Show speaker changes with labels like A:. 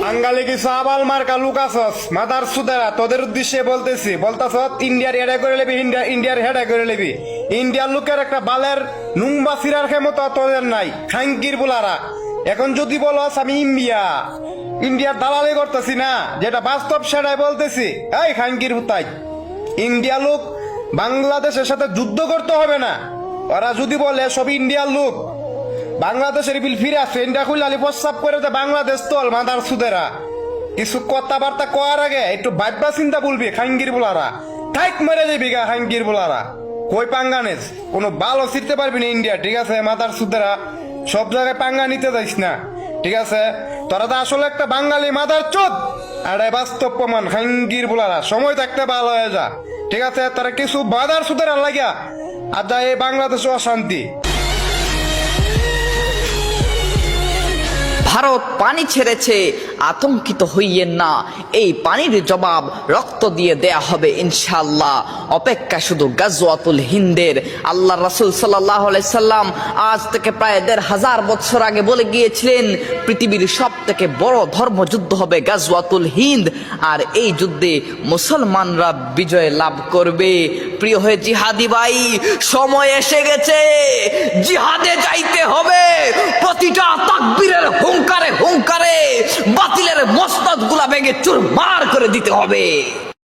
A: বাঙালি কিছু আবাল মার্কা লুক আসস মাদার সুদারা তোদের উদ্দেশ্যে বলতাছ ইন্ডিয়ার হেডা করে লেবি ইন্ডিয়ার হেডা করে লেবি ইন্ডিয়ার লোকের একটা বালের নুংবা সিরার ক্ষমতা তোদের নাই খাঙ্কির বুলারা। এখন যদি বলস আমি ইন্ডিয়ার দালালি করতেছি না, যেটা বাস্তব সেটাই বলতেছি। এই খাঙ্কির হুতাই, ইন্ডিয়া লোক বাংলাদেশের সাথে যুদ্ধ করতে হবে না। ওরা যদি বলে সব ইন্ডিয়ার লোক বাংলাদেশের বিল ফিরে আসছে, ইন্ডিয়া খুললে আলি প্রস্তাব করে দে বাংলাদেশ তল মাদার সুদেরা। কিছু কথাবার্তা কওয়ার আগে একটু ভাববা চিন্তা বলবি খাঙ্গির বুলারা, ঠাইক মেরে যাবি গা খাঙ্গির বুলারা। কই পাঙ্গানেস কোনো ভালো শিখতে পারবি না ইন্ডিয়া, ঠিক আছে মাদার সুদেরা? সব জায়গায় পাঙ্গা নিতে যাইস না, ঠিক আছে? তোরা তো আসলে একটা বাঙালি মাদার চোদ, আর বাস্তব প্রমাণ খাঙ্গির বুলারা। সময় থাকতে ভালো হয়ে যা, ঠিক আছে? তারা কিছু মাদার সুদেরা লাগিয়া আর যা এই বাংলাদেশে অশান্তি।
B: ভারত পানি ছেড়েছে, আতঙ্কিত হইয়েন না। এই পানির জবাব রক্ত দিয়ে দেয়া হবে ইনশাআল্লাহ। অপেক্ষা শুধু গাজওয়াতুল হিন্দের। আল্লাহ রাসূল সাল্লাল্লাহু আলাইহি সাল্লাম আজ থেকে প্রায় ১৫০০ বছর আগে বলে গিয়েছিলেন পৃথিবীর সবথেকে বড় ধর্মযুদ্ধ হবে গাজওয়াতুল হিন্দ, আর এই যুদ্ধে মুসলমানরা বিজয় লাভ করবে। প্রিয় হয়ে জিহাদি ভাই, সময় এসে গেছে, জিহাদে যাইতে হবে। প্রতিটা তাকবীরের হুঙ্কারে হুঙ্কারে বাতিলের মস্তক গুলা ভেঙে চুরমার করে দিতে হবে।